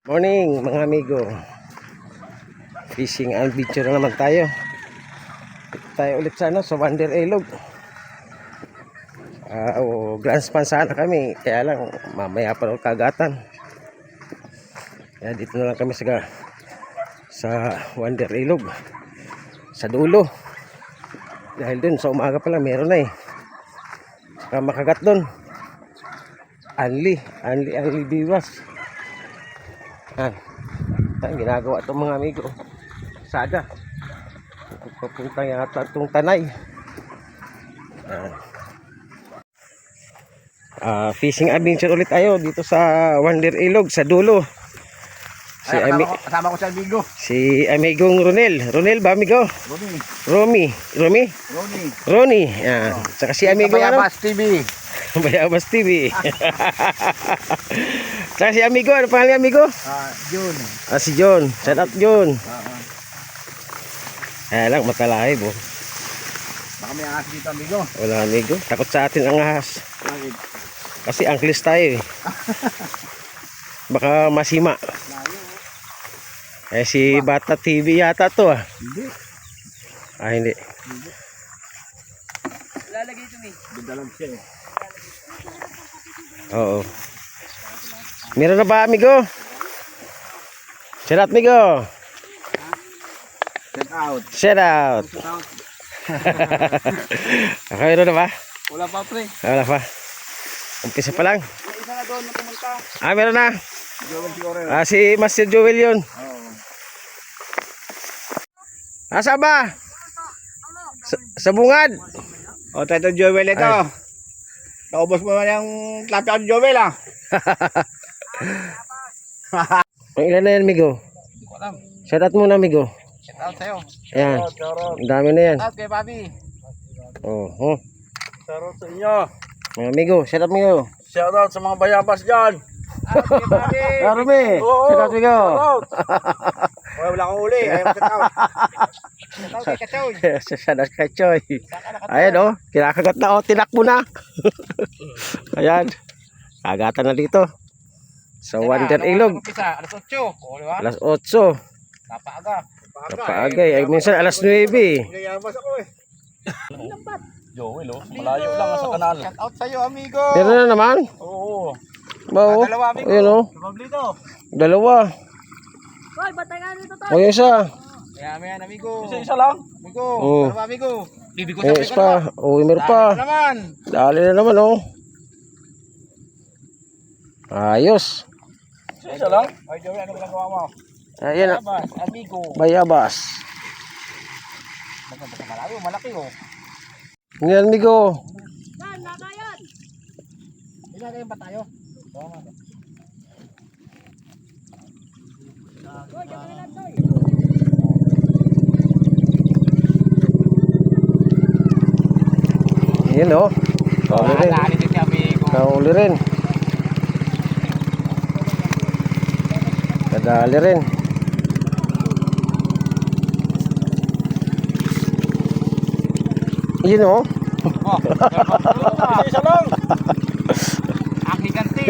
Morning mga amigo. Fishing adventure na naman tayo. Tayo ulit sa Wonder Ilog. Grand span sana kami. Kaya lang mamaya pa ng kagatan. Kaya dito na lang kami sa Wonder Ilog. Sa dulo. Dahil dun sa umaga pa lang meron na eh. Saka makagat dun. Anli biwas. Ang ginagawa itong mga amigo. Saga. Papunta yata itong Tanay. Fishing adventure ulit tayo dito sa Wonder Ilog sa dulo. Kasama ko si amigo. Si amigong Ronel ba amigo? Romy. Ronnie. Yan. Saka si amigo Bayabas TV. Bayabas TV. Saka si amigo, ano pangalan amigo? Jun. Si John. Shout out John. Lang matalahib oh. Baka may ahas dito amigo. Wala amigo. Takot sa atin ang ahas. Bakit? Kasi angklis tayo eh. Baka masima. Si Bata TV yata to ah. Hindi. Hindi. Lalagay ito eh. Dalag siya eh. Oo. Meron na ba amigo? Shout out amigo. Shout out. Meron na ba? Wala pa pre. Wala pa. Umpisa pa lang. May isa na doon na pumunta. Meron na. Joel Fiorel. Si Master Joel yun. Oo. Asa ba? Sa bungad. O tayo Joel ito. Ay. Naubos mo naman yung klapya ni Joel ah. Ang ilan na yan amigo? Hindi ko alam. Shout out muna amigo. Shout out sa'yo. Ayan. Ang dami na yan. Shout out kay Bobby. Oh. Shout out sa inyo. Mga amigo, shout out amigo. Shout out sa mga bayabas dyan. Shout out kay Bobby. Rumi, shout out amigo. Wala akong uli. Ayaw mo shout out. Shout out kay Kachoy. Shout out kay Choy. Ayan oh, kinakagat na oh, tinakbo na. Ayan. Kagatan na dito. Sa Wonder Ilog. Alas 8. O, di ba? Alas 8. Napaaga. Napaagay. Ay, minsan alas 9. Gayabas ako eh. Joel, malayo lang sa kanal. Shout out sa'yo, amigo. Pero na naman. Oo. Bao. Dalawa, amigo. Ayun oh. Pablito. Dalawa. Hoy, batay ka dito to. O yung isa. Yan, amigo. Isa lang. Amigo. Oo. Dalawa, amigo. Bibi ko Yung sa isa. O, meron pa. naman. Dali na naman oh. Ayos. Isa lang. Ay, Joey, ano ginagawa mo? Ayan. Bayabas, amigo. Bayabas. Basta malayo, malaki oh. Ngayon amigo. Yan, nakayan. Ilagay ba tayo? Hoy, diyan ka na lang, Toy. Ayan oh. Kauli rin. Dali din si amigo. Kauli rin. Kadali rin. Yun oh. Isa lang. Ang higanti.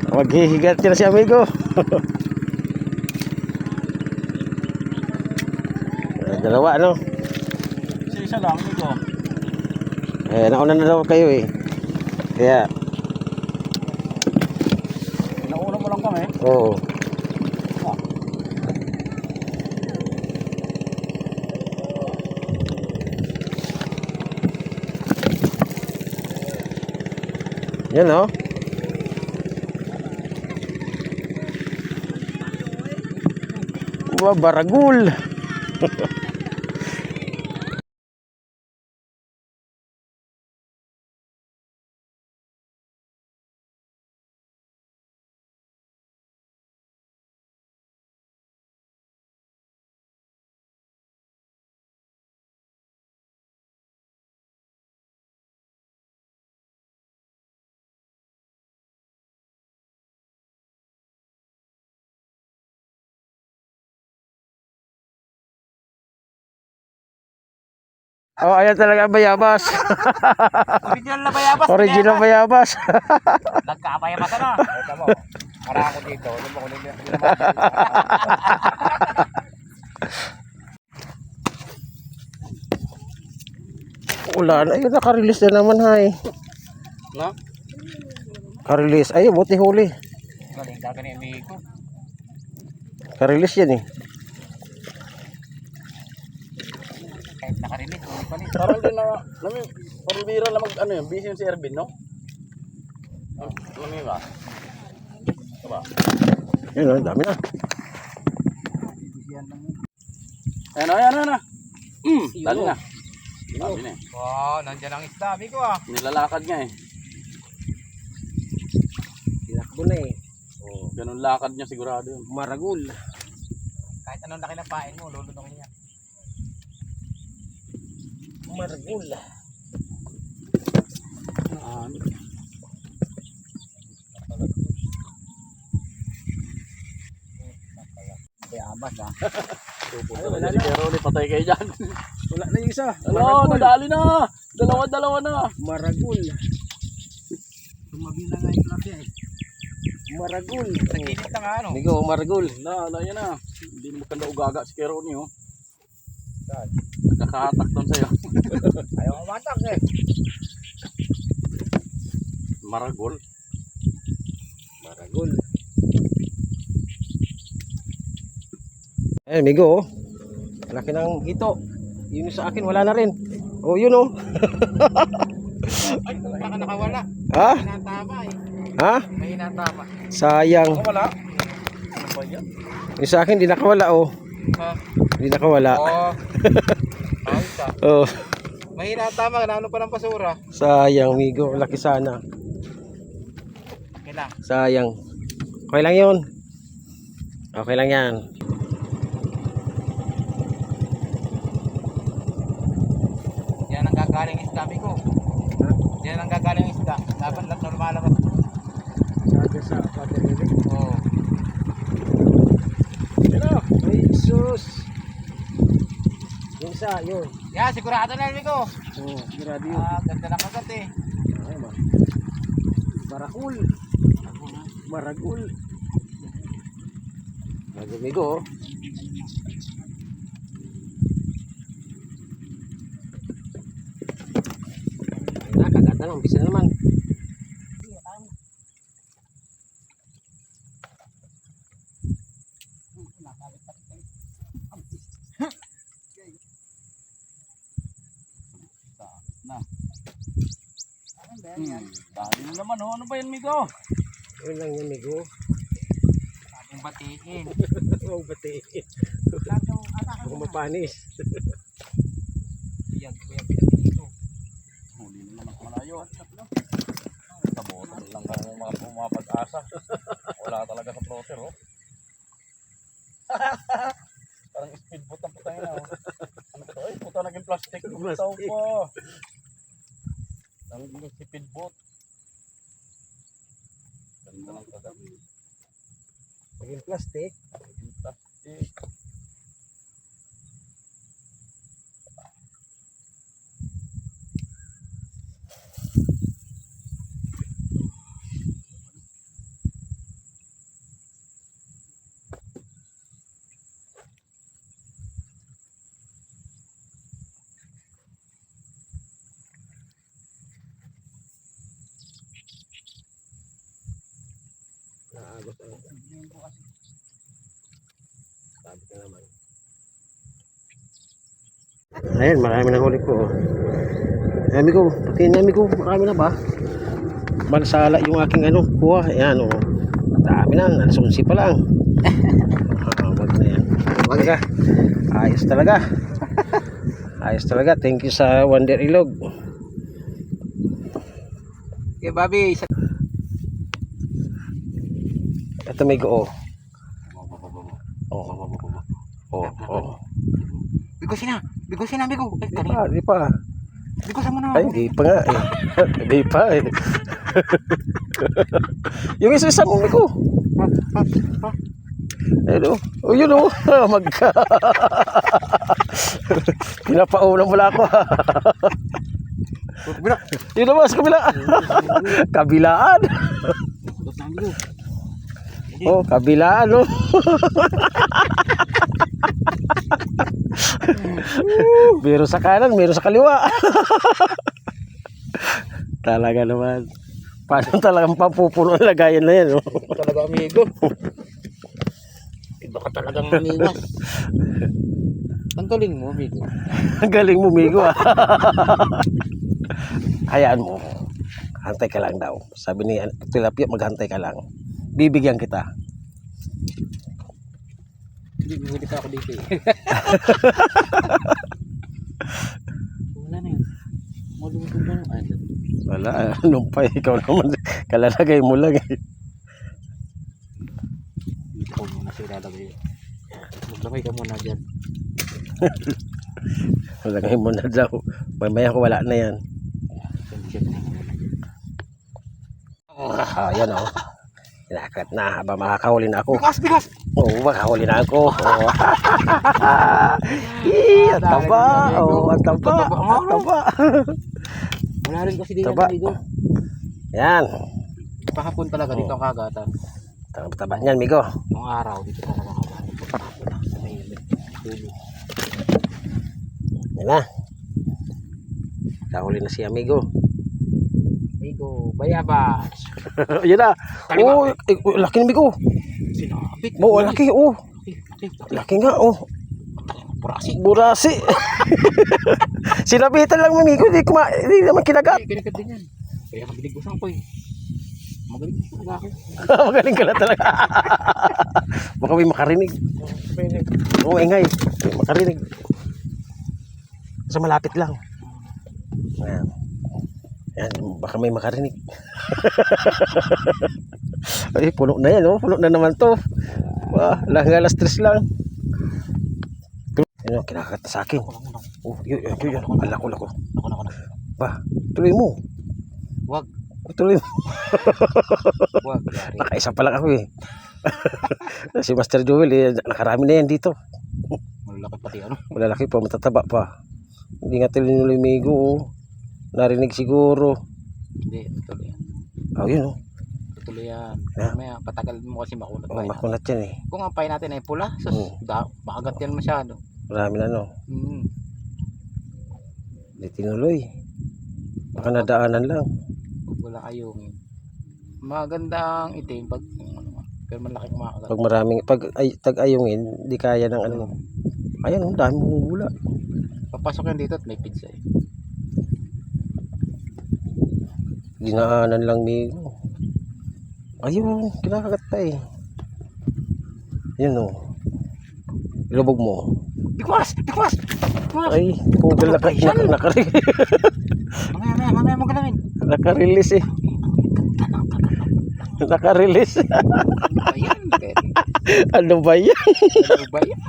Maghihigat ka na si amigo. Dalawa ano. Isa lang, amigo. Nauna na daw kayo eh. Kaya. Nauna mo lang kami. Oo. Yan oh. Baragul. Oh, ayan talaga ang bayabas. Original na bayabas. Original bayabas. Nagkabayabas na. Ito mo. Para ako dito. Alam mo kung hindi Wala na. Ayun, nakarelease na naman, hay. No? Karelease. Ayun, buti huli. Galing ka ganyan ni ko. Karelease yan eh. Kahit nakarinig. Parang din na, parang bira na mag, ano yun, busy yung si Ervin, no? Ano yun ba? Diba? Yun, oh, dami na. Ayan na. Dali na. Dami na eh. Wow, nandiyan ang isda. Amigo ah. Nilalakad nga eh. Tinakbo na eh. Oh, ganun lakad niya sigurado yun. Maragul. Kahit anong laki ng pain mo, lulunong niya. Maragul. Bayabas ah. Wala na. Pero ulit patay kayo dyan. Wala na yung isa. Ano, nadali na. Dalawa na. Maragul. Tumabila nga yung klapya eh. Maragul. Nagkinit na nga ano. Migo, maragul. Yan na. Hindi mo kanda ugaga si Keroni, oh. Nakakahatak doon sa'yo. Ayaw matak eh. Maragol. Maragul. Eh, migo, oh. Laki ng hito. Yun yung sa akin, wala na rin. Oh, yun oh. Ay, baka nakawala. Ha? Hinatama eh. Ha? May hinatama. Sayang. Wala. Ano ba yan? Yung sa akin, di nakawala, oh. Ha? Di nakawala. Oo. Ayos ah. Oh, May hinatama. Naano pa ng basura. sayang, migo. Laki sana. Okay lang. Sayang. Okay lang yun. Okay lang yan. Yan ang gagaling isda, amigo. Yan ang gagaling isda. Dapat lang normalabas. Sa pag-ibig. Oo. Ay, Jesus. Yung isa, yun. Yan, sigurado na, amigo. Oh, sigurado yun. Ah, ganda ng kagat eh. Ay, Maragul. Maragul. Migo, oh. Nakagatan, umpisa na naman. Dali na naman, oh. Ano ba yan, Migo? Yun lang yan, migo. Ating batiin. Huwag bati. Huwag mapanis. Yan, kuya pinapito. Huli na naman malayo. Tabotan lang ang mga pumapag-asa. Wala talaga sa floater, oh. Parang speedboat ang putay na, oh. Ano ba ito? Ay, puta naging plastic. Plastic. Tao pa. Naging speedboat. Ganda ng kagat. Naging plastic. Naging plastic. Naagos ang sabi ka naman. Ayan, marami na huli ko. Ay, amigo, pati na amigo, marami na ba? Malasala yung aking ano, kuha. Ayan, oh. Dami na, alas 11 pa lang. Wag na yan. Wag ka. Ayos talaga. Ayos talaga. Thank you sa Wonder Ilog. Okay, Bobby. Ito may go. Oh. Oh, oh. Bigusin na, amigo. Di pa. Bigusin mo na. Ay, di pa nga eh. Di pa eh. Yung isa mo, Miko. Ayun o. Oh, yun o. Magka. Pinapaulang wala ako. Kabila. Yun naman sa kabila. Kabilaan. Oh, kabilaan o. Meron sa kanan, meron sa kaliwa. Talaga naman. Paano talagang papupuno ang lagayan na yan? Oh? Talaga amigo. Iba ka talagang maniwas. Ang galing mo, amigo. Ang galing mo, Migo. Hayaan mo. Hantay ka lang daw. Sabi ni Tilapia, maghantay ka lang. Bibigyan kita. Hindi, bibili pa ako dito eh. Wala na yun. Malutong ba nung ano? Wala, anong pa, ikaw naman. Kalalagay mo lang eh. Hindi ko muna siya lalagay. Maglamay ka muna dyan. Lagay mo na daw. Mamaya ko wala na yan. Yan o. Inakat na. Aba, makakahuli na ako. Bigas, bigas! Oo, makakahuli na ako. Oh. Ang taba. Oh, ang taba. Ang taba. Wala rin kasi dito, Taba. amigo. Yan. Pahapon talaga dito ang kagatan. Taba niyan, Migo. Nung araw dito talaga ang kagatan. Pahapon na. Mahimik. Tulo. Yan na. Nakahuli na si Amigo. Amigo, bayabas. Yan na. Oh, laki ni Migo. Sinabit. Oh, laki. Oh, laki nga. Oh. Burasi. Burasi. Sinabitan lang Migo. Hindi naman kinagat. Kinikat din yan. Kaya kabilig ko saan ko eh. Magaling talaga ako. Magaling ka na talaga. Baka may makarinig. Oo, ingay. May makarinig. Sa malapit lang. Ayan. Ayan, baka may makarinig. Ay, puno na yan, oh. Puno na naman to. Wah, lang alas 3 lang. Ano, kinakagat na sa akin. Oh, yun. Alako. Ako. Ba, tuloy mo. Wag. Tuloy mo. Wag. Yari. Nakaisa pa lang ako eh. Si Master Joel, eh, nakarami na yan dito. Malaki pati ano. Malalaki pa, matataba pa. Hindi nga tinuloy Migo, oh. Narinig siguro. Hindi, tuloy yan. Oh, yun, oh. Tuloy yan. Yeah. Mamaya, patagal mo kasi makunat Oh, pa yan. makunat yan eh. Kung ang pain natin ay pula, sus, makagat yan masyado. Marami na, no. Hindi tinuloy. Baka nadaanan lang. Huwag wala ayungin. Magandang itim pag, pero malaki kumakagat. Pag maraming, tag-ayungin, di kaya ng ano. Ayan, oh, dami mong bula. Papasok yan dito at may pizza eh. Dinaanan lang Migo. Ayun, kinakagat pa eh. Yun, oh. Ilubog mo. Bikwas! Ay, Google nakarelease. Mamaya mo galawin. Nakarelease eh. Nakarelease. Ayan, Ano ba yan? ano ba yan?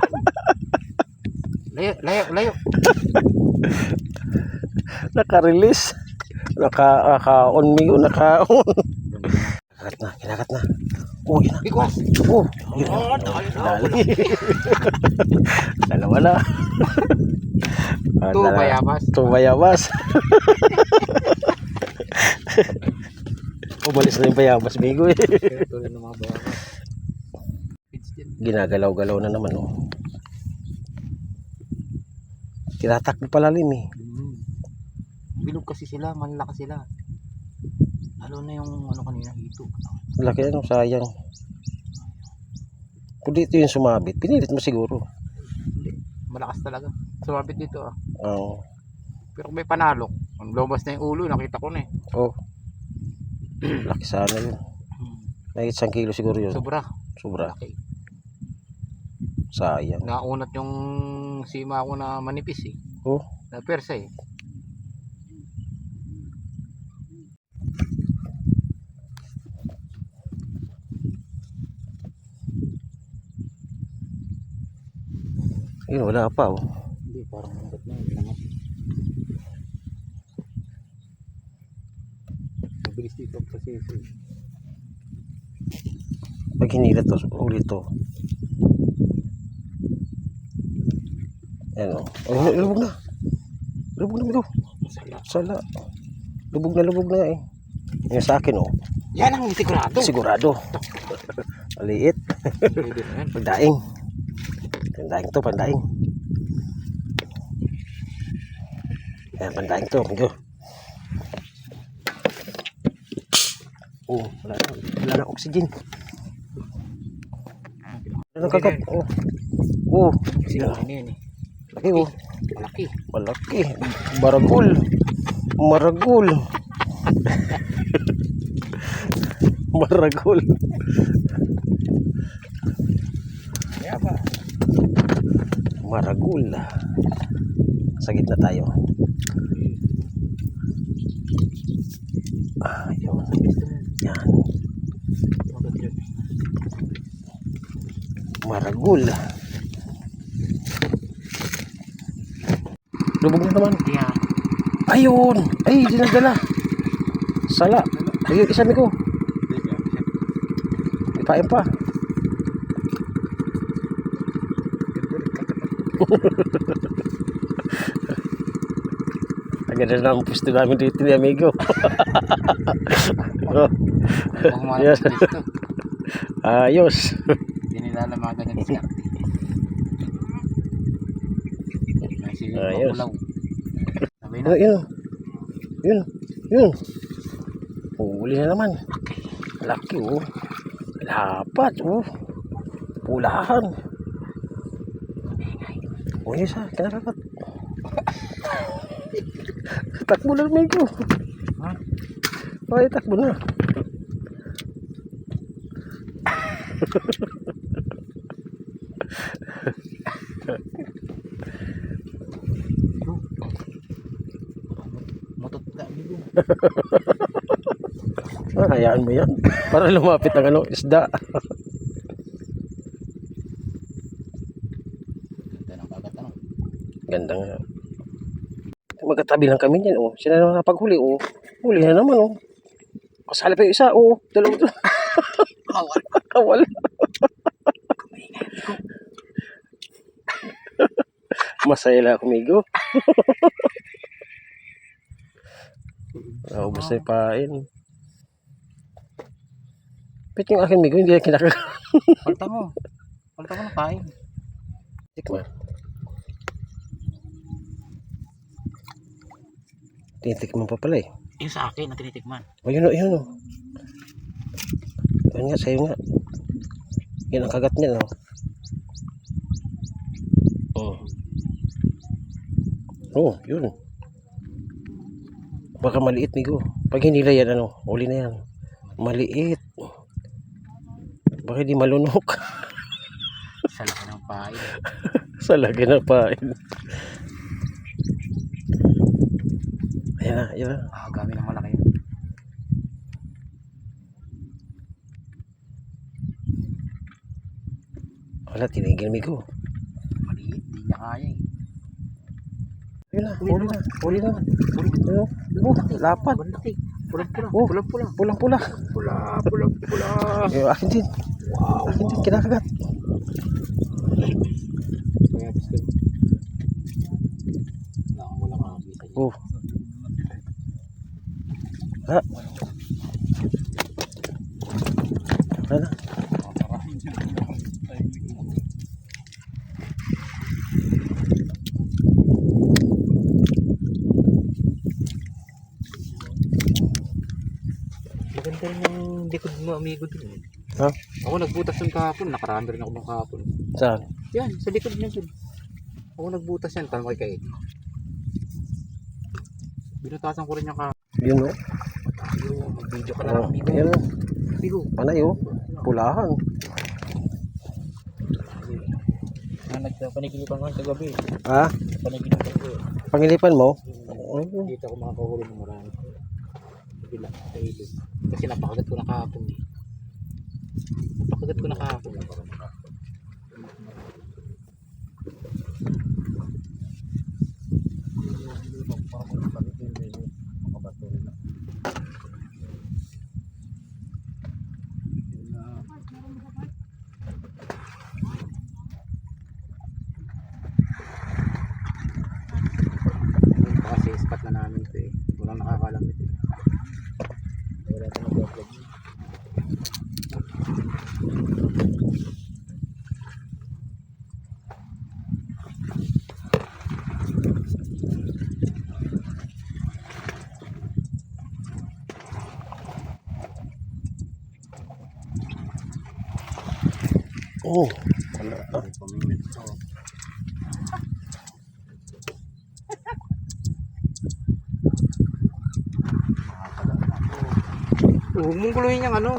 Layo. Nakarelease. Naka-on Migo, naka-on. Kinagat na. Oh, yun na. Bikwas! Oh, yun na. Dali. Dalawa na. Bayabas. Bayabas. Umalis na yung bayabas, Migo eh. Tuloy ng mga bayabas. Ginagalaw-galaw na naman, oh. Tinatakbo palalim eh. Bilog kasi sila, malaki sila. Lalo na yung ano kanina, hito. Laki ano, sayang. Kung dito yung sumabit, pinilit mo siguro. Hindi, malakas talaga. Sumabit dito ah. Oo. Pero kung may panalok, ang lumabas na yung ulo, nakita ko na eh. Oh. Laki sana yun. May 1 kilo siguro yun. Sobra. Okay. Sayang. Naunat yung sima ko na manipis eh. Oh. Na persa eh. Yun, wala pa oh. Hindi, parang mangat na yun. Mabilis dito kasi Pag hinila to, ulit to. Yan o. Oh, lubog na. Lubog na ito. Sala. Lubog na eh. Yung sa akin oh. Yan ang sigurado. Sigurado. Maliit. Pandaing. Pandaing to, pandaing. Yan, pandaing to. Medyo. Oh, wala na oxygen. Ano kagat? Oh. Oh, Sigurado yun eh. laki oh. Malaki. Malaki. Maragul. Maragul. Maragul. Kaya ba? Maragul. Sa gitna tayo. Ayun. Yan. Maragul. Lubog na naman. Kaya. Ayun. Ay, dinadala. Sala. Ayun, isabi ko. Ipain pa. Agad na ang pusto namin dito ni amigo. Oh. Kung mga Yes. dito. Ayos. Hindi nila alam mga ganyan siya. May sige Ayos. pangulaw. Sabi na. Yun. Yun. Yun. Huli na naman. Laki oh. Lapat oh. Pulahan. Oh, isa. Kinakakat. Takbo na amigo. Ha? Ay, takbo na. Mutot ka amigo. Hayaan mo yan. Para lumapit ang ano, isda. Ganda ng kagat ano. Ganda nga. Magkatabi lang kami niyan, oh. Sila naman napaghuli, oh. Huli na naman, oh. Kasali pa yung isa, oh. Dalawa to. Kawal. Kawal. Masaya lang, amigo. Naubos na yung pain. Pit yung akin, amigo, hindi na kinakagat. Palta mo. Palta mo na kain. Tikman. Tinitikman pa pala eh. Yung sa akin na tinitikman. O yun o, yun o. Yun nga, sa'yo nga. Yan ang kagat niya, no? Oh, yun. Baka maliit, migo. Pag hinila yan, ano, uli na yan. Maliit. Baka di malunok. Sa laki ng pain. Sa lagi na pain. Ayan na, ayan na. Ah, gamit ng malaki. Wala, tinigil, migo. Maliit. Di niya kaya eh. Yun na, uli na, uli na. Ano? Oh, lapat. Laki. Pulang-pula. Oh, Pulang-pula. pulang-pula. Pulang-pula. Yung akin din. Wow. Akin din, kinakagat. Kaya gusto. Wala ka makakita. Oh. Ha? Ano? Maganda rin yung likod mo, amigo din. Eh. Ha? Ako nagbutas ng kahapon. Nakarami rin ako ng kahapon. Saan? Yan, sa likod niya dun. Ako nagbutas yan. Tanong kay Kaedi. Binutasan ko rin yung kahapon. Yun o. Mag-video ka na Oh, lang, amigo. yan o. Amigo. Panay o. Pulahan. Nagpanigilipan ko sa gabi. Ha? Panigilipan ko. Pangilipan mo? Dito ako makakahuli ng marami. Bila, sa ilog. Kasi napakagat ko na kahapon eh. Napakagat ko na kahapon. Oh, Wala. Pamimit. Huwag mong guluhin yung ano.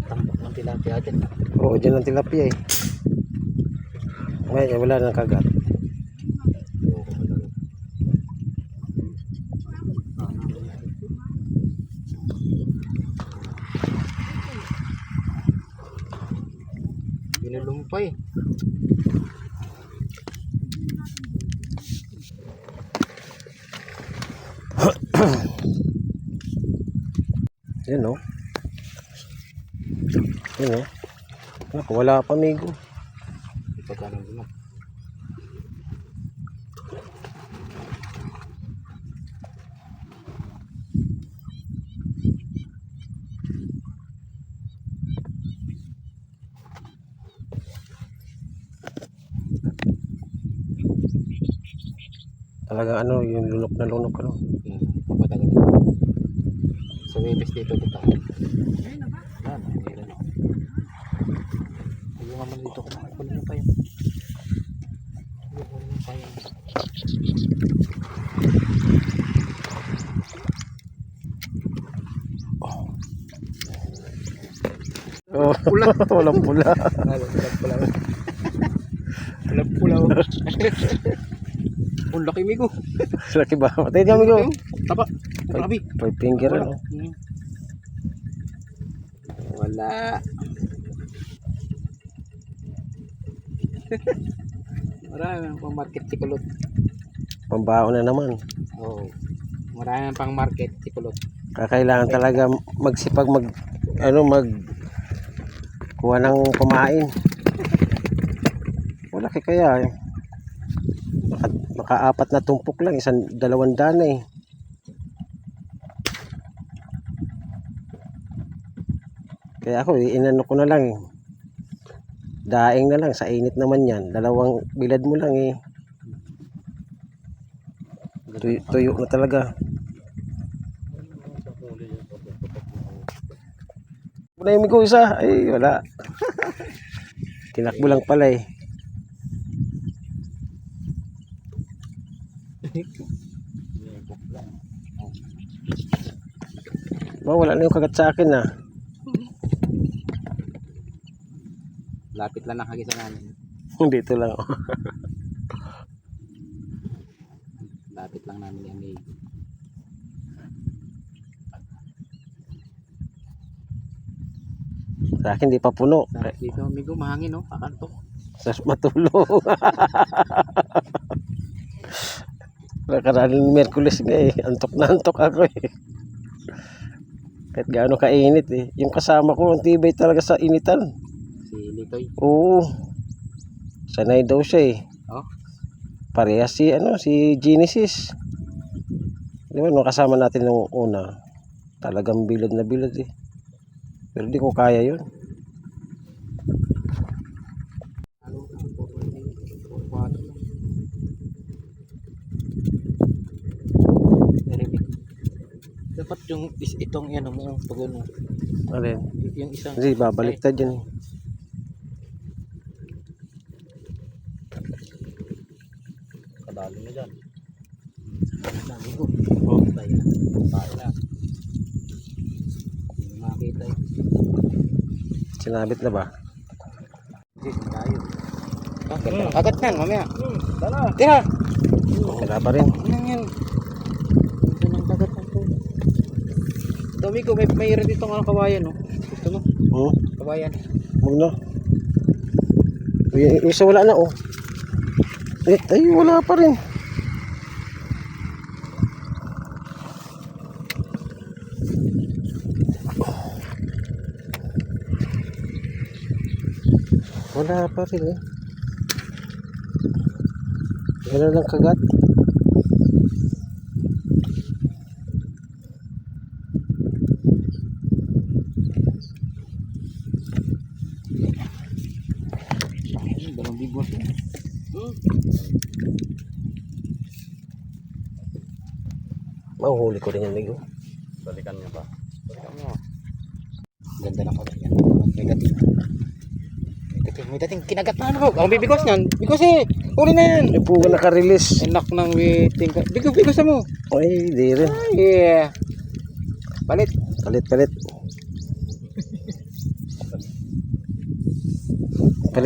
Tambak ng tilapia dyan. oo, dyan ang tilapia eh. Ngayon, wala nang kagat. Binulumpay. Yan o. Yan o. Naku, wala pa amigo. Ipagkanan mo. Talagang ano, yung lunok na lunok ano. Papatagal. Sa webes dito kita. Ah, mayroon ako. Ayun naman dito kunin mo pa yun. Kunin mo pa yun. Oh, pula. Walang pula. Walang pula. Walang pula. Ang laki migo. Laki ba? Patay niya amigo. Tapa. Grabe. 5 finger ano. Wala. Marami pang market si Kulot. Pambaon na naman. Oo. Marami pang market si Kulot. Kakailangan talaga magsipag mag kuha ng pamain. Wala kaya eh. Maka-apat na tumpok lang, 200 dana eh. Kaya ako inano ko na lang eh. Daing na lang, sa init naman yan. 2 bilad mo lang eh. Tuyo na talaga. Punaymi ko isa. Ay, wala. Tinakbo lang pala eh. Wala na yung kagat sa akin ah. Lapit lang nakagisa namin. Dito lang ako. Lapit lang namin yung may. Sa akin di pa puno. Sa dito amigo mahangin no, kakanto. Sa matulog. Nakarating Merkulis nga eh. Antok na antok ako eh. Kahit gaano kainit eh. Yung kasama ko, ang tibay talaga sa initan. Si Litoy. Oo. Sanay daw siya eh. Oh. Parehas si Genesis. Di ba nung kasama natin nung una, talagang bilad na bilad eh. Pero di ko kaya yun. Dapat yung itong yan mo pag ano, Alin? yung isang Hindi, babaliktad yan eh. Kadali na dyan. dami ko. Oh, tayo. Tayo na. Hindi makita yun. Sinabit na ba? Sige, tayo. Kagat yan, mamaya. Tara. Tira! Wala pa rin. Yan. Ito ng kagat ng po. Dami ko, may mayroon dito ng kawayan, no? Gusto mo? Kawayan. Huwag na. Yung isa wala na oh. Ay, wala pa rin. Wala pa rin eh. Wala lang kagat. Dalawang bigwas yun. Mahuhuli ko rin yan, Migo. Balikan niyo ba? Balikan niyo. Ganda ng kagat yan. May dating. May dating kinagat na ano. Ang bibigos niyan. Bigos eh. Uli na yan. Hindi po naka-release. Enak ng waiting. Bigos mo. Ay, di rin. Yeah. Palit. Palit. Palit.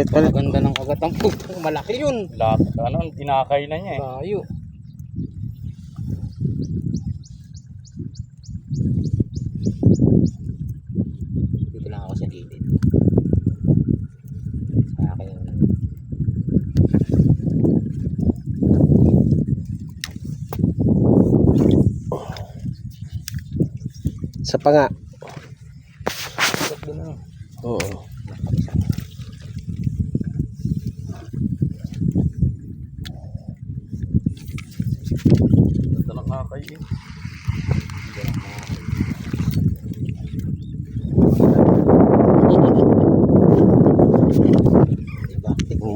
Ganda ng kagat. Ang malaki yun. Lahat, ano, tinakay na niya eh. Bayo. Dito lang ako sa gilid. Sa akin. Sa panga. Ba't doon na? Oo. Ganda ng kakay eh.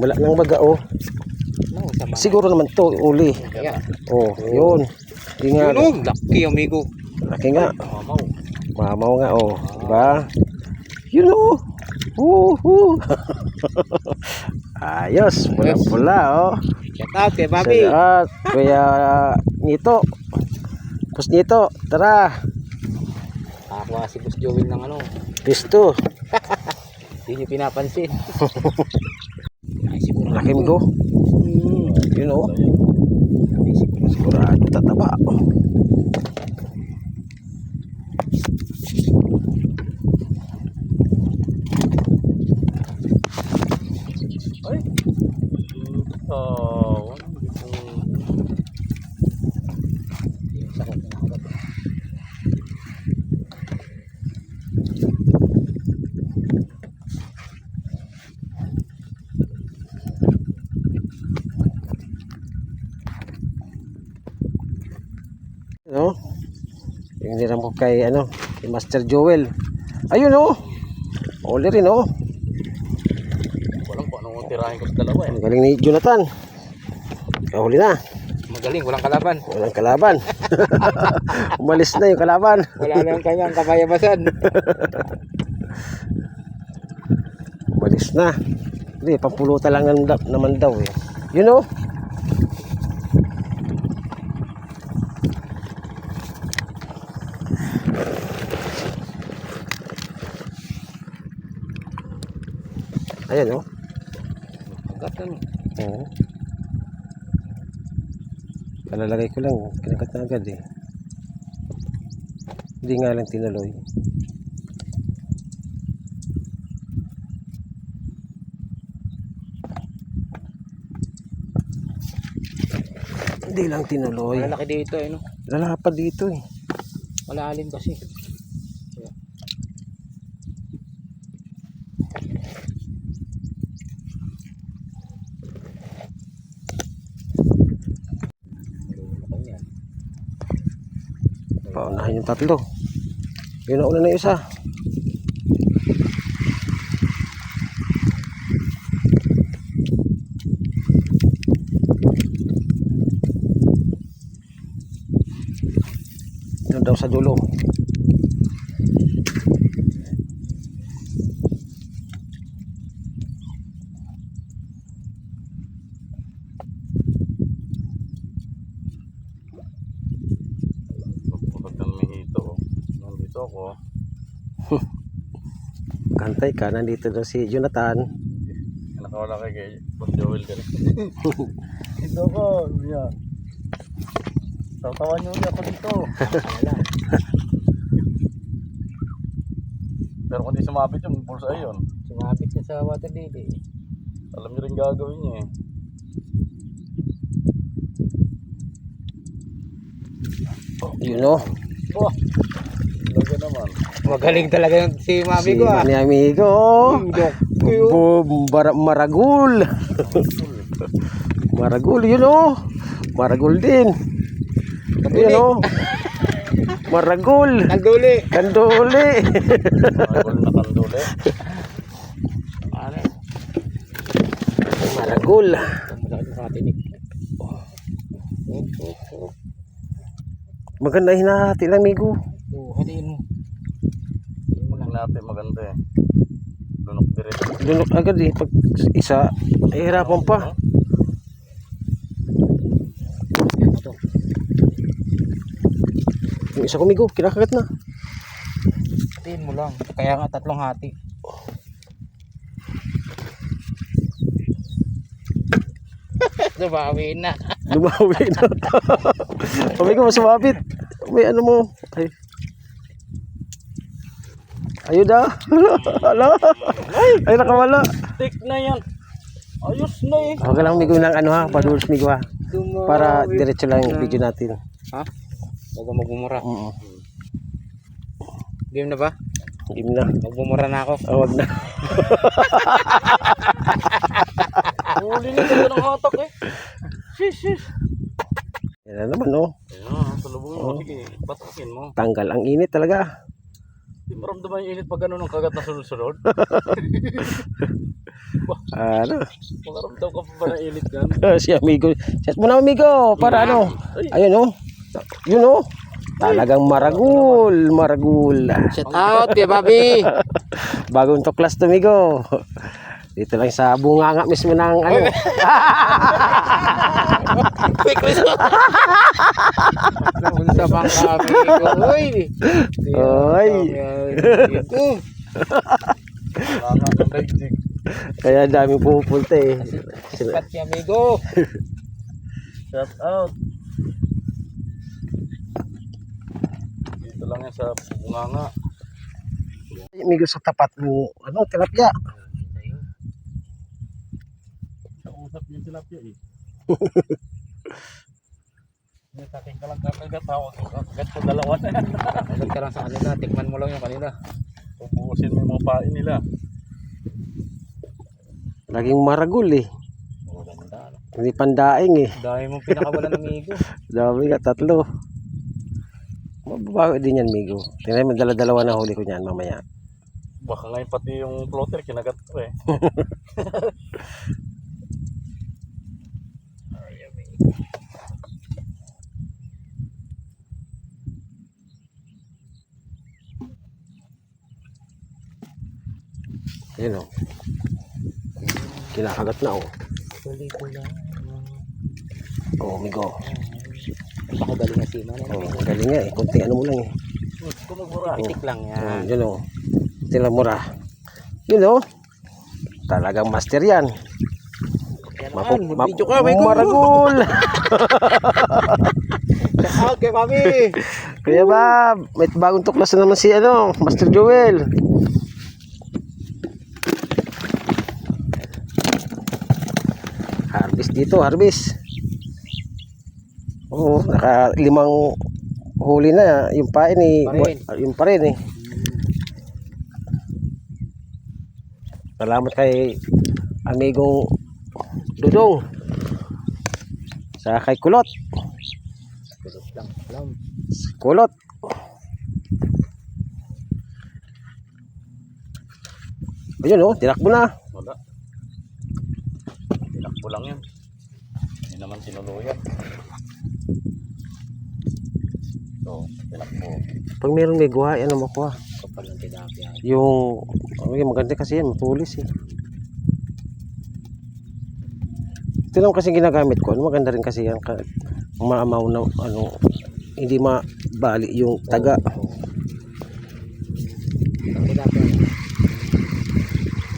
Wala nang baga, oh. No, sama. Siguro naman to, uli. Yeah. Oh, yun. Di nga. Yun oh, laki amigo. Laki nga. Mamaw. Mamaw nga, oh. Diba? Yun, oh. Ayos. Pula-pula, oh. Shout out kay Bobby. At kuya Nito. Boss Nito, tara. Nakakuha si Boss Joel ng ano. Pisto. Hindi niyo pinapansin. Ay, siguro. Laki mo. Yun, oh. Ay, siguro. Sigurado tataba. Ay. Oh, Yung sakit na kagat. No? Yung niram ko kay ano, kay Master Joel. Ayun, oh. Uli rin, oh. walang kung anong tirahin ko sa dalawa eh. Ang galing ni Jonathan. Kahuli na. Magaling, walang kalaban. Walang kalaban. Umalis na yung kalaban. Wala na yung kanyang kapayabasan. Umalis na. Hindi, pampulutan lang naman daw eh. You know? Ayan, oh. Kagat ano. Oo. Kalalagay ko lang, kinagat na agad eh. Hindi nga lang tinuloy. Hindi lang tinuloy. Malalaki dito eh no. Lalapad dito eh. Malalim kasi. Paunahin yung tatlo. Yun na una na yung isa. Yun daw sa dulo. Pagod ng mihito. Nandito ako. Kantay ka, nandito daw si Jonathan. Nakawala kay Boss Joel ka rin. Dito ako. Yeah. Tatawan niyo ulit ako dito. Pero kung di sumabit yung pulsa yun. Sumabit niya sa water lily. Alam niyo rin gagawin niya eh. You know? Oh! Talaga naman. Magaling talaga yung si Mami Si ko ah. Mani Amigo. Maragul. Maragul, you know? Maragul din. You know? Maragul. Kanduli. Kanduli. Maragol na kanduli. Ano? Maragul. Masakit sa tinik. Maganda hinahati lang, Migo. Oo, hatiin mo. Hatiin mo lang. Natin maganda eh. Lunok diretso. Lunok agad eh. Pag isa, ay hirapan pa. Ito. Yung isa ko, Migo, kinakagat na. Hatiin mo lang. Kaya nga 3 hati. Dumawi na. Lumawi na. Sabi ko, masumabit. May ano mo. Ay. Ayun na. Hala. Ay, nakawala. Tik na yan. Ayos na eh. Okay lang, Migo, ng ano ha. Padulos, Migo ha. Para diretso lang yung video natin. Ha? Huwag ka magbumura. Game na ba? Game na. Magbumura na ako. Oh, wag na. Huli na ito ng hatak eh. Sis. Yan na naman, no. Ayan, salubungin mo. Sige, patakin mo. Tanggal ang init talaga. Di maramdaman yung init pag gano'n ng kagat na sunod-sunod. Ano? Makaramdam ka pa ba ng init yan? Si Amigo. Set mo na, Amigo. Para ano. Ayun, no. Yun, no. Talagang maragul. Shout out, Tia Bobby. Bagong tuklas to, Migo. Dito lang sa bunganga mismo ng ano. Sa mga amigo. Uy. Oy. Wala nga ng daigdig. Kaya dami pumupunta eh. Sikat si amigo. Shout out. Dito lang yan sa bunganga. Amigo sa tapat mo, ano, tilapia. Usap yung tilapia eh. May saking ka lang kakagat ako. Kagat ko dalawa na yan. Agad ka lang sa kanila. Tikman mo lang yung kanila. Pupusin mo yung mga pain nila. Laging maragul eh. Maganda. Hindi pandaing eh. Dahil mong pinakawalan ng amigo. Dami ka, 3. Mababawi din yan, Migo. Tingnan mo, dala-dalawa na huli ko niyan mamaya. Baka ngayon pati yung floater kinagat ko eh. Ayun o. Kinakagat na o. Huli ko lang. Oo, Migo. Napakagaling na sima na. Oo, galing nga eh. Kunti ano mo lang eh. Kumagmura. Itik lang yan. Yun o. Tila mura. Yun o. Talagang master yan. Video ka, amigo. Maragul. Shout out kay Mami. Kuya Bob, may bagong tuklas na naman si ano, Master Joel. Harvest dito, harvest. Oo, naka 5 huli na yung pain eh. Yung pa rin eh. Salamat kay amigong Dudong. Sa kay Kulot. Kulot lang. Alam. Kulot. Ayun oh, tinakbo na. Wala. Tinakbo lang yan. Hindi naman tinuluyan. So, tinakbo. Pag mayroong may guha, yan ang makuha. Kapal ng tilapia. Yung, maganda kasi yan, matulis eh. Ito lang kasi ginagamit ko. Ano, maganda rin kasi yan. Maamaw na, ano, hindi mabali yung taga. Tilapia.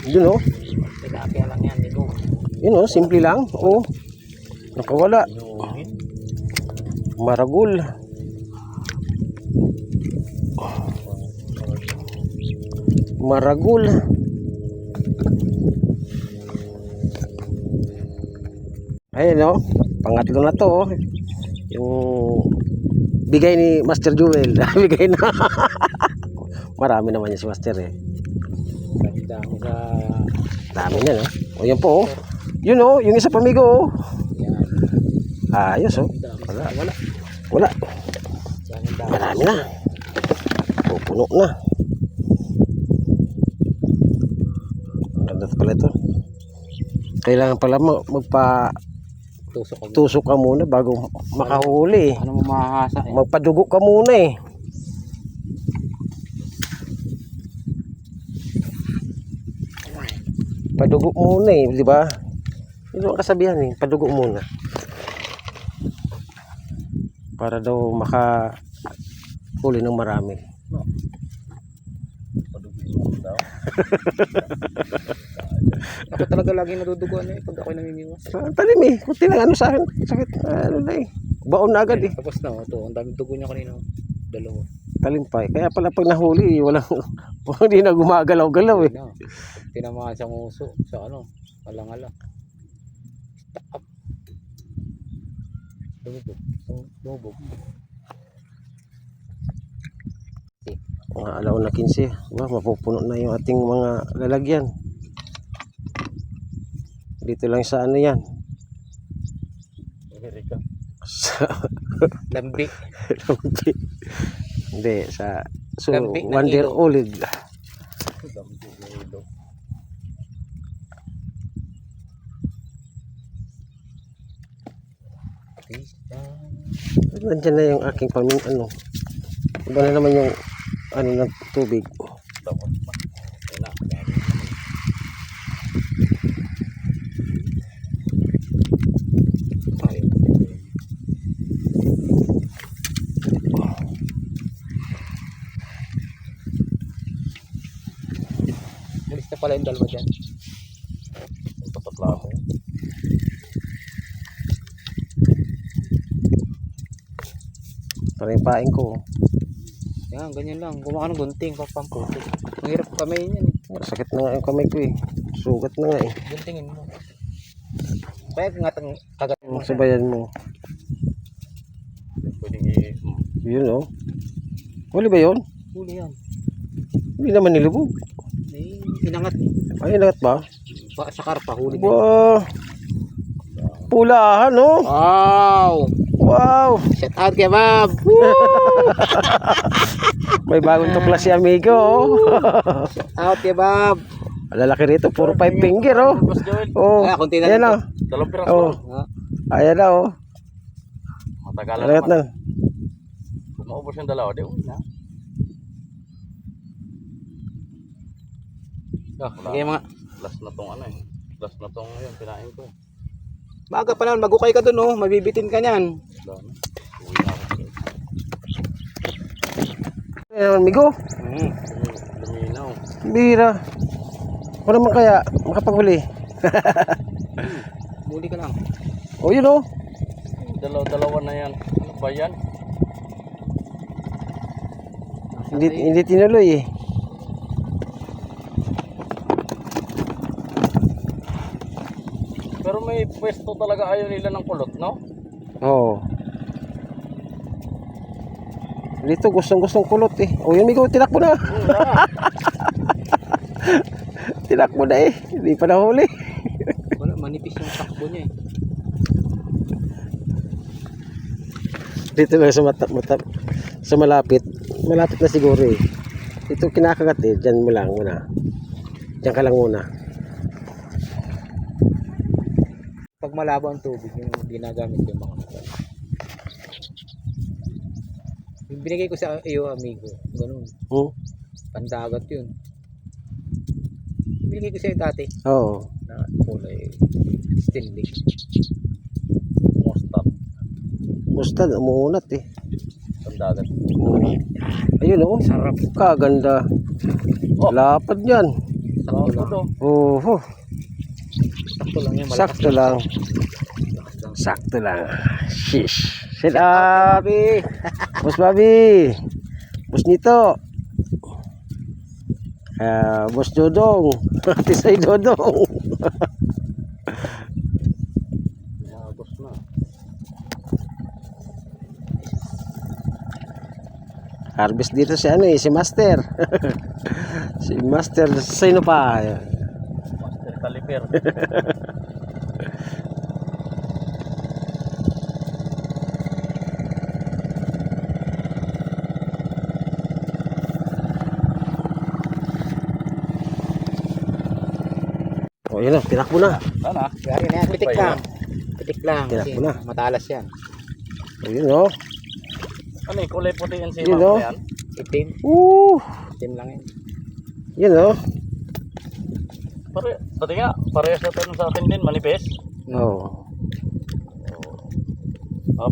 Yun oh. Tilapia lang yan, amigo. Yun oh, simple lang. Oh. Nakawala. Maragul. Maragul. Ayun oh. Pangatlo na to oh. Yung bigay ni Master Joel. Bigay na. Marami naman yan si Master eh. Ganda mo sa... Dami niyan oh. O yan po oh. Yun oh, yung isa pamigo oh. Yan. Ayos oh. Wala. Wala. Wala. Yan ang dami. Marami na. Pupuno na. Ganda pala ito. Kailangan pala magpa Tusok ko. Tusok ka muna bago makahuli. Ano mo mahahasa eh. Magpadugo ka muna eh. Padugo muna eh, di ba? Yun ang kasabihan eh, padugo muna. Para daw makahuli ng marami. Ako talaga lagi naduduguan eh pag ako'y namimiwas. Talim eh, kunti lang ano sa akin. Sakit, ano na eh. Baon na agad eh. Tapos na, ito, ang daming dugo niya kanina. Dalawa. Talim pa eh. Kaya pala pag nahuli, walang, hindi na gumagalaw-galaw eh. Na, tinamaan sa nguso, sa ano, alang-alang. Stuck up. Lumubog. Lumubog. Mga alaw na 15. Wah, mapupuno na yung ating mga lalagyan. Dito lang sa ano yan. Amerika. Sa Lambi. Lambi. Hindi, sa Lambi ng Wonder ilog. Olive. Nandiyan na yung aking ano. Iba na naman yung ano ng tubig. Nalis na pala yung dalawa dyan. Patatla ako. Para yung paing ko. Yan, ganyan lang. Gumawa ka ng gunting, papamputik. Ang hirap kamay niyan eh. Sakit na nga yung kamay ko eh. Sugat na nga eh. Guntingin mo. Kaya ngatang kagat mo siya. Sabayan mo. Pwedeng Yun oh. Huli ba yun? Huli yan. Hindi naman nilubog. May inangat. Ay, lahat ba? Sa karpa, huli din. Wow. Pulahan oh. Wow! Wow. Shout out kay Bob! May bagong tuklas si amigo oh. Shout out kay Bob! Lalaki rito, puro 5 finger oh. Mas Joel. Oh. Ah, kunti na Ayan lang oh. Dalawang piraso. Oh. Ah, Ayan na oh. Matagalan Lahat naman. na. Kung maubos yung dalawa, di uwi na. sige mga. Last na tong ano eh. Last na tong yun, pinain ko. Maaga pa naman, magukay ka dun oh. Mabibitin ka niyan. Wala na. Uwi na ako. Ayan amigo. Luminaw. Bira. Wala man kaya makapaghuli. Muli ka lang. Oh yun oh. Dalawa na yan. Ano ba yan? Hindi tinuloy eh. Pero may pwesto talaga ayaw nila ng kulot, no? Oo. Dito gustong kulot eh. Oh yun amigo, tinakbo na. Tinakbo na eh. Hindi pa nahuli. Wala, manipis yung takbo niya eh. Dito lang sa sa malapit. Malapit na siguro eh. Dito kinakagat eh. Diyan mo lang muna. Diyan ka lang muna. Pag malabo ang tubig, yung ginagamit yung mga kapal. Yung binigay ko sa iyo, amigo, ganun. Pandagat yun. Binigay ko sa iyo dati Oo. na kulay stainless. Mustard. Mustad, umuunat eh. Sandagat. Ayun oh. Sarap. Kaganda. Oh. Lapad yan. Sakto lang. Oh. Sakto lang yan. Sakto lang. Malakas lang. Sakto lang. Shish. Sit up. Boss Bobby. Boss Nito. Boss Dodong. Tisay Dodong. Nagos na. Harvest dito si ano eh, si Master. Si Master, sino pa? Master Caliper. Oh, yun na, tinakbo na. Sana. Yari na yan. Pitik na. Pitik lang. Tinak Kasi mo na. matalas yan. Ayun oh. Ano eh, kulay puti yan si Yun, Ma'am oh. yan? Itim. Itim lang yan. Yun oh. Pati nga, parehas na tayo sa akin din, manipis. Oh.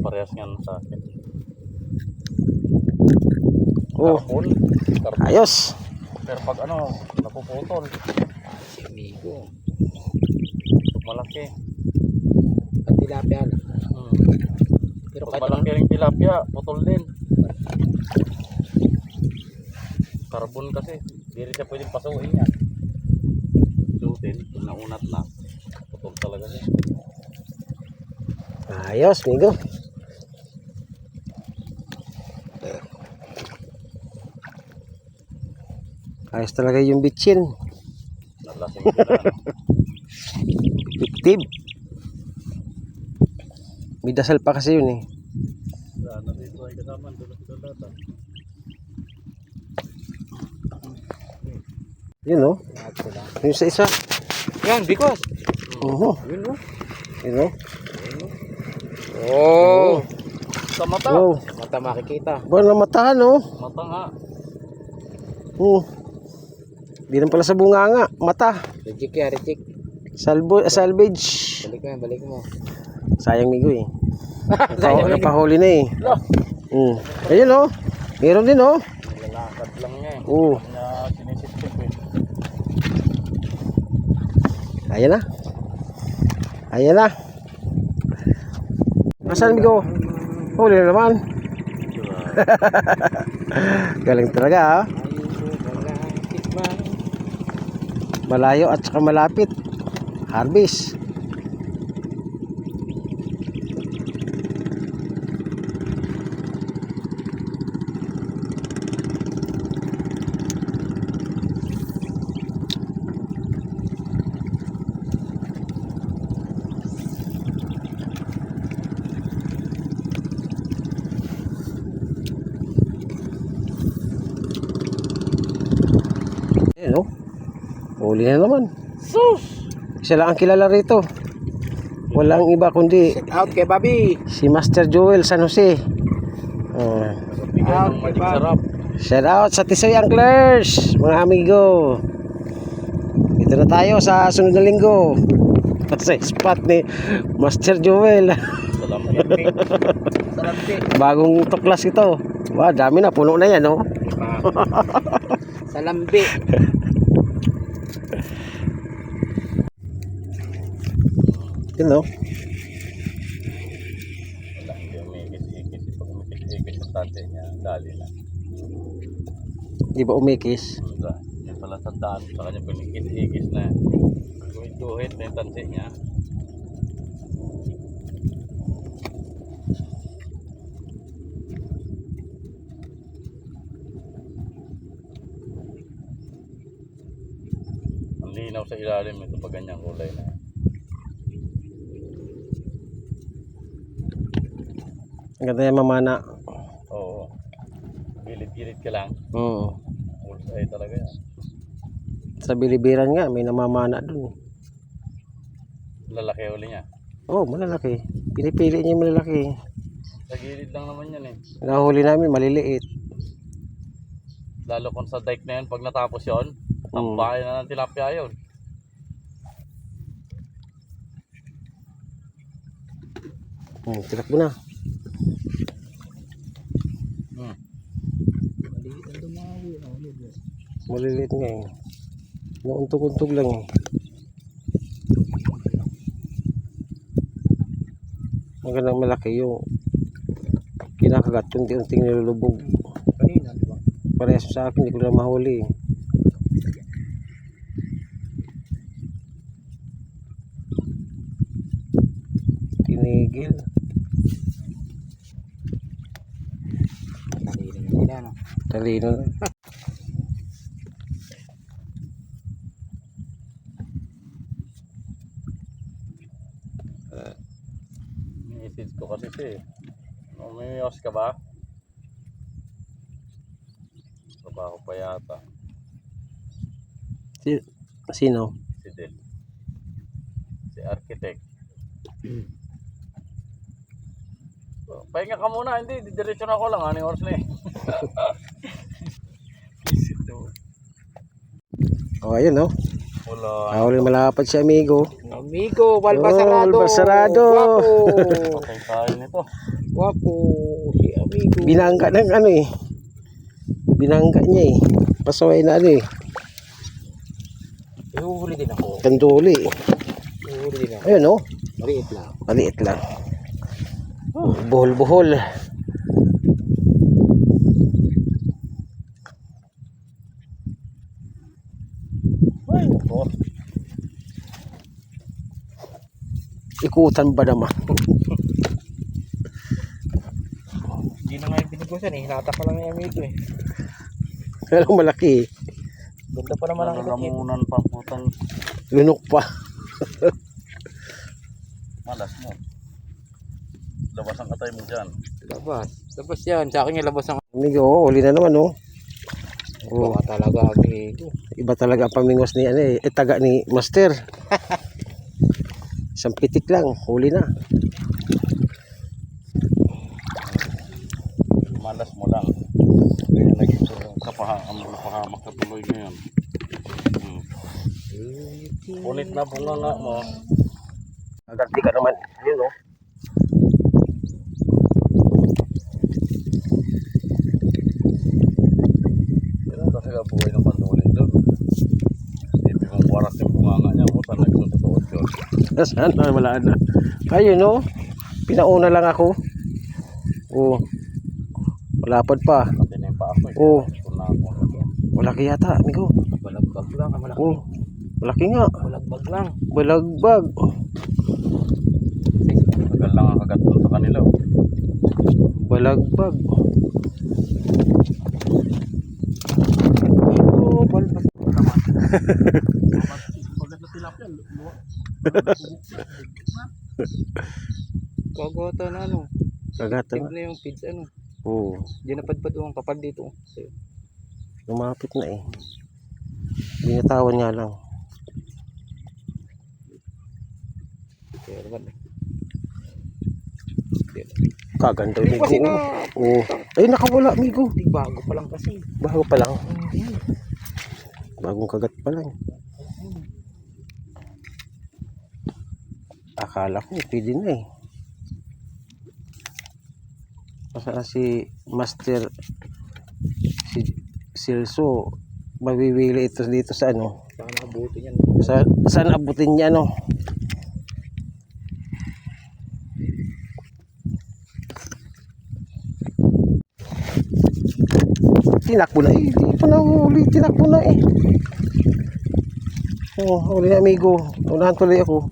Parehas nga sa akin. Oh. Carbon. Ayos. Pero pag ano, napuputol. Si amigo. Malaki. At tilapia lang. Pero Pag kahit malaki rin tilapia, putol din. Carbon kasi, hindi rin siya pwedeng pasuhin yan. Lutin, kung naunat na, putol talaga siya. Ayos, amigo. Ayos talaga yung bitchin. Nalasing sila. Effective. May dasal pa kasi yun eh. Sana dito ay kasama, doon sa data. Yun oh. lahat ko lang. Yung sa isa. Yan, because. Oo. Yun mo. Yun oh. Oh. Sa mata. Wow. Mata makikita. Buwan na matahan oh. Mata nga. Di lang pala sa bunganga. Mata. Reject yan, reject. Salvage. Balik mo yan, balik mo. Sayang migo eh. Sayang. Napahuli na eh. Lah, Ayun oh. Meron din oh. lalakad lang niya eh. Oo. Kanya sinisip-sip eh. Ayan na. Ayan na. Nasaan migo? Huli na naman. Galing talaga ah. Malayo at saka malapit. Harvest. Ayan oh. Huli na naman. Sus! Isa lang ang kilala rito. Walang iba kundi Check out kay Bobby. si Master Joel San Jose. Bigay ng magic sarap. Shout out sa Tisoy Anglers, mga amigo. Dito na tayo sa sunod na linggo. Sa spot ni Master Joel. Salamat. Salambi. Bagong tuklas ito. Wow, dami na, puno na yan, oh. Salambi. Yun, oh. Wala, hindi umikis-ikis. Pag umikis-ikis yung tate niya, dali na. Di ba umikis? Yan pala sa daan. Sa kanya pinikis-ikis na. Guhit-guhit na yung tansi niya. Ang linaw sa ilalim ito pag ganyang kulay na. Ang ganda yung mamana. Oo. Gilid-gilid ka lang. Oo. Bullseye talaga yan. Sa bilibiran nga, may namamana dun. Lalaki uli niya. Oh, malalaki. Pinipili niya yung malalaki. Sa gilid lang naman yan eh. Nahuli namin, maliliit. Lalo kung sa dike na yun, pag natapos yun, tambahay na ng tilapia yun. Tilak mo na. Maliit ang dumawi. Maliliit nga eh. Nauntog-untog lang eh. Magandang malaki yung kinakagat, unti-unting nilulubog. Kanina, di ba? Parehas sa akin, hindi ko na mahuli eh. Tinigil. Kanina na nila, no? Talino na. Ni-message ko kasi siya eh. Umiyos ka ba? Trabaho pa yata. Sino? Si Del. Si architect. Pahinga ka muna, hindi. Didiretso na ako lang. Anong oras na eh. Oh, ayun, no? Wala. Huli malapad si amigo. Amigo, Oh, Balbasarado. Guwapo. Patay tayo nito. Guwapo. Si amigo. Binangga ng ano eh. Binangga niya eh. Pasaway na ano eh. Ihuhuli din ako. Kanduli. Ihuhuli din ako. Ayun, no? Maliit lang. Maliit lang. Buhol-buhol. Ay, ito. Ikutan ba naman? Hindi na nga yung pinigusan eh. Hinatak pa lang yung amigo eh. Kaya malaki eh. Ganda pa naman ang ilot niya. Nalalamunan pa putang Lunok pa. malas mo. Labas ang katay mo dyan. Labas. Labas yan. Sa akin yung labas ang Amigo, huli na naman, no? Oh, baka talaga amigo. iba talaga ang pamingos ni ano eh. Taga ni Master. Isang pitik lang, huli na. Malas mo lang. Kaya naging kapahamak na tuloy ngayon. Ulit na bunga nga mo. Naganti ka naman. Ayun, no? Ganun talaga buhay ng panduli doon. Hindi mong waras yung bunga nga niya. Buta nagsusuot yun. Sana wala na. Ayun, no? Pinauna lang ako. Oh. Malapad pa. Pati na yung pa ako. Oh. Kung na ako. Malaki yata, amigo. Balagbag lang. Malaki. Oh. Malaki nga. Balagbag lang. Balagbag. Tagal lang ang kagat doon sa kanila. Balagbag. Oh, balbas. Bagat na tilapia. Kagata na ano. Kagatan Tip na. na yung feeds ano. Oh. Diyan napadpad ang kapal dito. Lumapit na eh. Binitawan nga lang. Kaya naman eh. Kaganda Hindi amigo. kasi na. Oh. Ay, nakawala amigo. Di bago pa lang kasi. Bago pa lang. Bagong kagat pa lang. Akala ko pwede na eh. Masana si Master si Silso mabiwili ito dito sa ano. Sana abutin yan. Saan abutin niya no? Tinakbo na eh. Hindi pa na huli. Tinakbo na eh. Oh, huli na amigo. Unahan tuloy ako.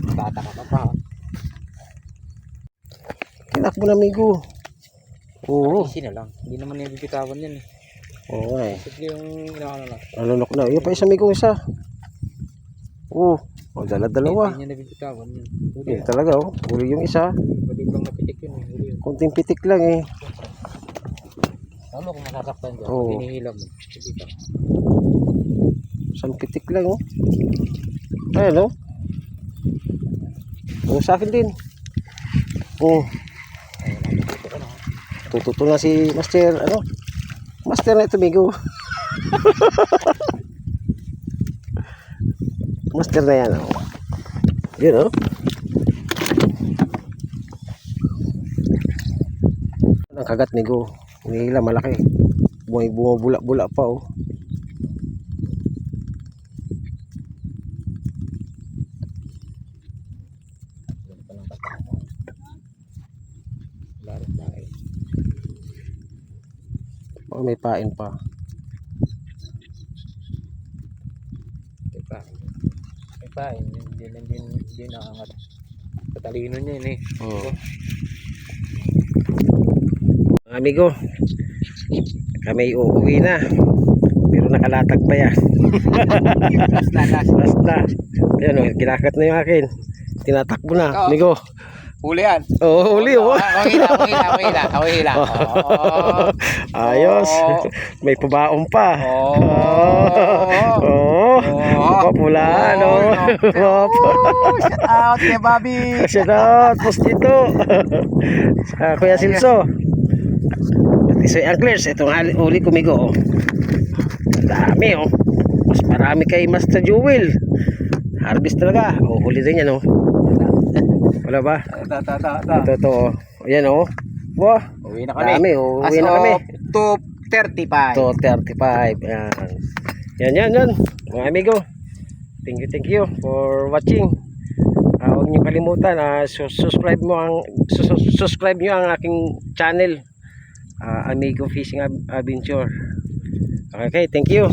Tataka ka pa. Tinakbo na amigo. Oo. Easy na lang. Hindi naman yung bibitawan yan eh. Oo nga eh. Sige yung inaano na. Nalunok na. Iyan pa isa amigo isa. Oo. O dala-dalawa. Hindi niya nabibitawan yun. Huli Yun talaga oh. Huli yung isa. Pwede lang napitik yun eh. Huli yun. Kunting pitik lang eh. Lalo kung masasaktan dyan. Oo. Hinihila mo. Sige ka. Isang pitik lang oh. Ayan oh. Oo sa akin din. Oo. Dito ka na. Tututo na si Master ano. Master na ito amigo. Master na yan oh. Yun oh. Ang kagat amigo. Hinihila malaki. Bumabula-bula pa oh. Ganun pa ng katama. Larot na eh. Baka may pain pa. May pain. May pain. Hindi naangat. Katalino niya yun eh. Oh. Mga amigo, kami uuwi na. Pero nakalatag pa yan. Last na. Last na. Ayan o, kinakat na yung akin. Tinatakbo na. Oo. Amigo, Huli yan. Oh, huli oh. Ako hila. Ayos. May pabaon pa. Oh. Papula, no? Shout out kay Bobby. Shout out, Postito. Sa Kuya Silso. At Isoy Anglers, itong huli kumigo. Oh. Dami, oh. Mas marami kay Master Jewel. Harvest talaga. Oh, huli din yan, oh. Wala ba? Ito, oh. Ayan, oh. Wah, Uwi na kami. dami, oh. Uwi na kami. 2:35. 2:35. Yan. Mga amigo. Thank you for watching. Huwag niyo kalimutan subscribe niyo ang aking channel, Amigo Fishing Adventure. Okay, thank you.